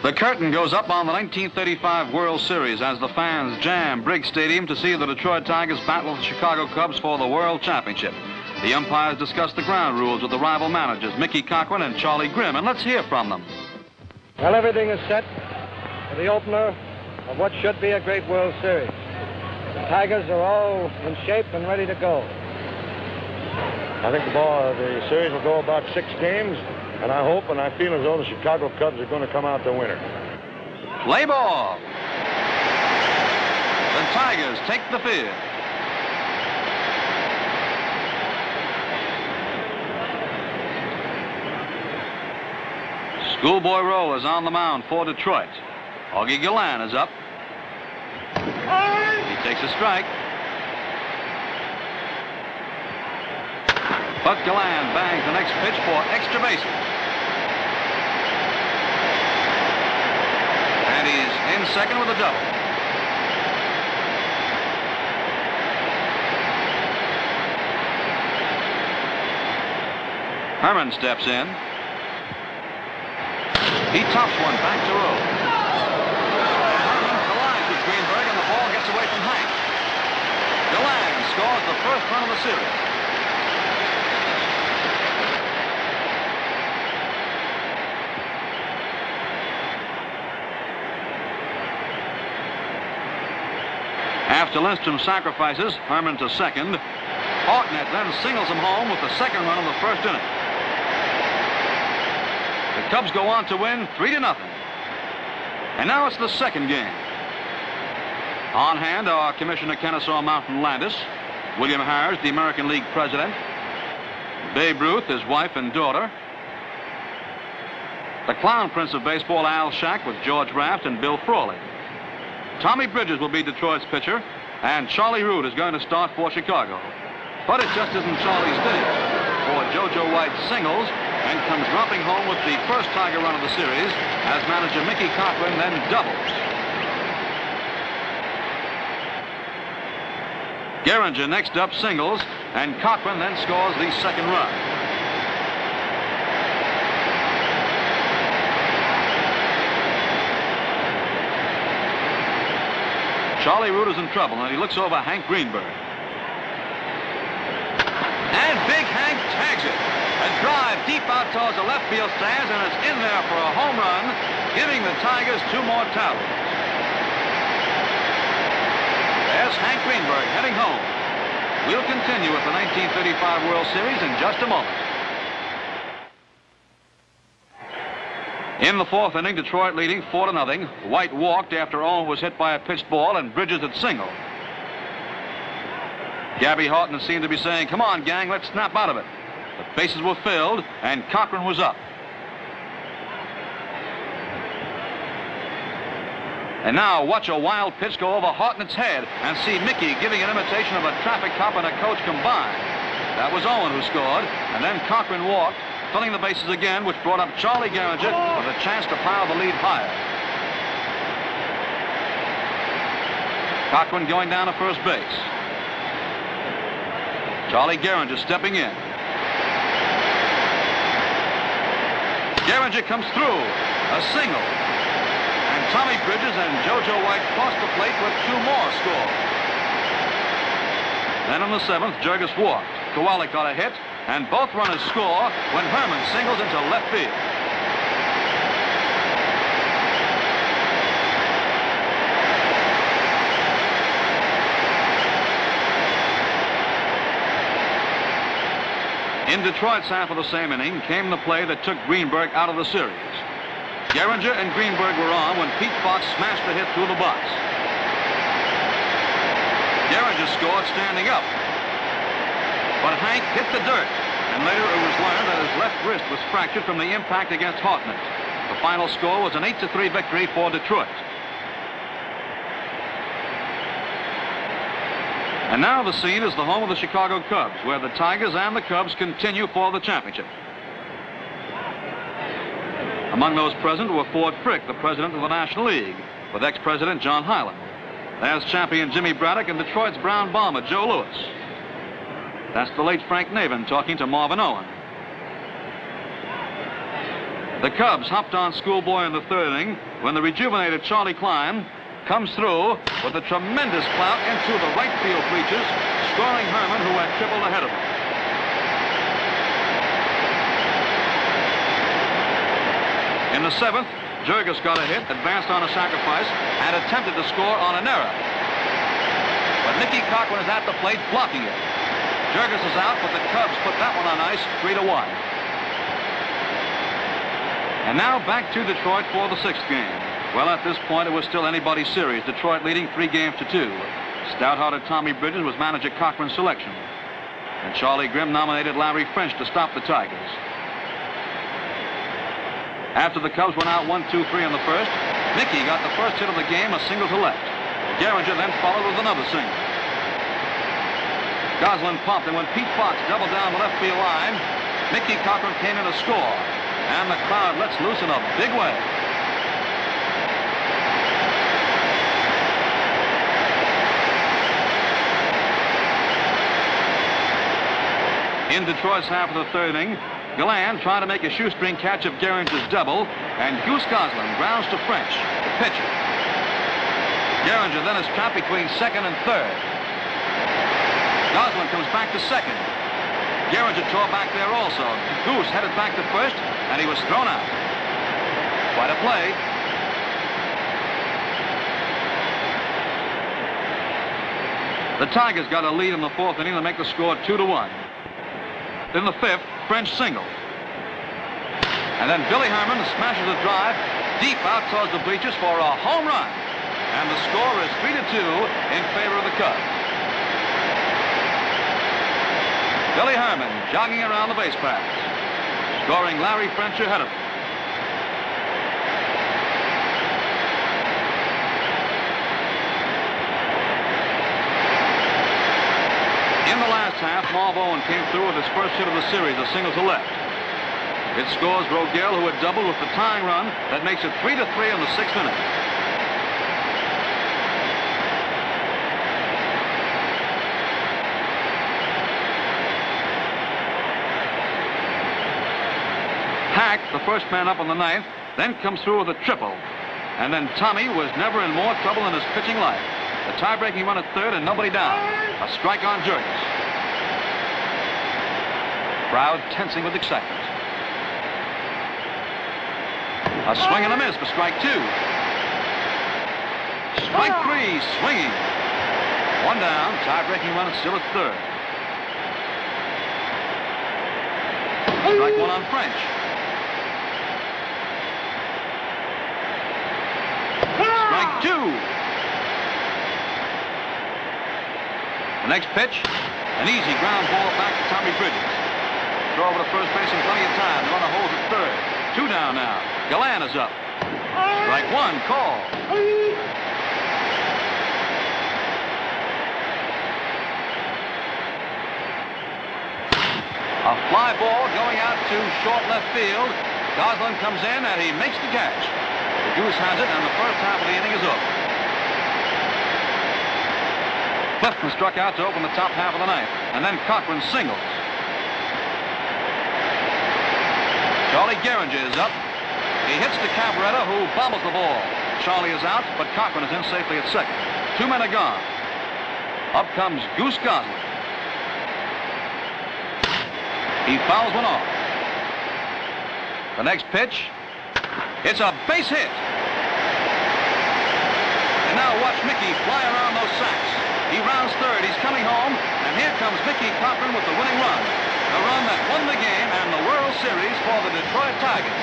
The curtain goes up on the 1935 World Series as the fans jam Briggs Stadium to see the Detroit Tigers battle the Chicago Cubs for the World Championship. The umpires discuss the ground rules with the rival managers, Mickey Cochran and Charlie Grimm, and let's hear from them. Well, everything is set for the opener of what should be a great World Series. The Tigers are all in shape and ready to go. I think the series will go about 6 games, and I hope and I feel as though the Chicago Cubs are going to come out the winner. Play ball. The Tigers take the field. Schoolboy Rowe is on the mound for Detroit. Augie Gallan is up. He takes a strike. But Gallan bangs the next pitch for extra bases. And he's in second with a double. Herman steps in. He tops one back to Rowe. Herman collides with Greenberg and the ball gets away from Hank. Gallan scores the first run of the series. After Lindstrom sacrifices Herman to second, Hartnett then singles him home with the second run of the first inning. The Cubs go on to win 3-0. And now it's the second game. On hand are Commissioner Kennesaw Mountain Landis, William Harris, the American League president, Babe Ruth, his wife and daughter, the Clown Prince of Baseball, Al Shack, with George Raft and Bill Frawley. Tommy Bridges will be Detroit's pitcher, and Charlie Root is going to start for Chicago. But it just isn't Charlie's day, for JoJo White singles and comes romping home with the first Tiger run of the series as manager Mickey Cochran then doubles. Gehringer next up singles, and Cochran then scores the second run. Charlie Root is in trouble, and he looks over Hank Greenberg. And Big Hank tags it. A drive deep out towards the left field stands, and it's in there for a home run, giving the Tigers 2 more towels. There's Hank Greenberg heading home. We'll continue with the 1935 World Series in just a moment. In the 4th inning, Detroit leading 4-0. White walked after Owen was hit by a pitched ball and Bridges had singled. Gabby Hartnett seemed to be saying, "Come on, gang, let's snap out of it." The bases were filled and Cochran was up. And now watch a wild pitch go over Hartnett's head and see Mickey giving an imitation of a traffic cop and a coach combined. That was Owen who scored, and then Cochran walked, filling the bases again, which brought up Charlie Gehringer with a chance to pile the lead higher. Cochran going down to first base. Charlie Gehringer stepping in. Gehringer comes through, a single. And Tommy Bridges and JoJo White cross the plate with 2 more scores. Then in the 7th, Jurgis walked. Kowalik got a hit, and both runners score when Herman singles into left field. In Detroit's half of the same inning came the play that took Greenberg out of the series. Gehringer and Greenberg were on when Pete Fox smashed a hit through the box. Gehringer scored standing up. But Hank hit the dirt, and later it was learned that his left wrist was fractured from the impact against Hartnett. The final score was an 8-3 victory for Detroit. And now the scene is the home of the Chicago Cubs, where the Tigers and the Cubs continue for the championship. Among those present were Ford Frick, the president of the National League, with ex-president John Hyland. There's champion Jimmy Braddock and Detroit's Brown Bomber Joe Louis. That's the late Frank Navin talking to Marvin Owen. The Cubs hopped on Schoolboy in the third inning when the rejuvenated Charlie Klein comes through with a tremendous clout into the right field bleachers, scoring Herman, who had tripled ahead of him. In the seventh, Jurgis got a hit, advanced on a sacrifice, and attempted to score on an error. But Nicky Cochran is at the plate blocking it. Jurgis is out, but the Cubs put that one on ice, 3-1. And now back to Detroit for the sixth game. Well, at this point, it was still anybody's series. Detroit leading 3-2. Stout-hearted Tommy Bridges was manager Cochran's selection. And Charlie Grimm nominated Larry French to stop the Tigers. After the Cubs went out 1-2-3 in the first, Nicky got the first hit of the game, a single to left. Gehringer then followed with another single. Goslin pumped, and when Pete Fox doubled down the left field line, Nicky Cochran came in to score. And the crowd lets loose in a big way. In Detroit's half of the third inning, Galland trying to make a shoestring catch of Gehringer's double, and Goose Goslin grounds to French, the pitcher. Gehringer then is trapped between second and third. Goslin comes back to second. Gehringer tore back there also. Goose headed back to first, and he was thrown out. Quite a play. The Tigers got a lead in the fourth inning to make the score 2-1. In the fifth, French single. And then Billy Herman smashes a drive deep out towards the bleachers for a home run. And the score is 3-2 in favor of the Cubs. Billy Herman jogging around the base paths, scoring Larry French ahead of him. In the last half, Marv Owen came through with his first hit of the series, a single to left. It scores Rogel, who had doubled with the tying run that makes it 3-3 in the sixth inning. Hack, the first man up in the ninth, then comes through with a triple. And then Tommy was never in more trouble in his pitching life. A tie-breaking run at third and nobody down. A strike on Jurgis. Crowd tensing with excitement. A swing and a miss for strike two. Strike three, swinging. One down, tie-breaking run still at third. Strike one on French. Strike two. The next pitch, an easy ground ball back to Tommy Bridges. Throw over to first base in plenty of time. The runner holds at third. Two down now. Galland is up. Strike one, call. A fly ball going out to short left field. Goslin comes in and he makes the catch. The Goose has it, and the first half of the inning is over. Clifton struck out to open the top half of the ninth, and then Cochran singles. Charlie Gehringer is up. He hits to Cabrera, who bobbles the ball. Charlie is out, but Cochran is in safely at second. Two men are gone. Up comes Goose Goslin. He fouls one off. The next pitch, it's a base hit. And now watch Mickey fly around those sacks. He rounds third, he's coming home, and here comes Mickey Cochran with the winning run. The run that won the game and the World Series for the Detroit Tigers.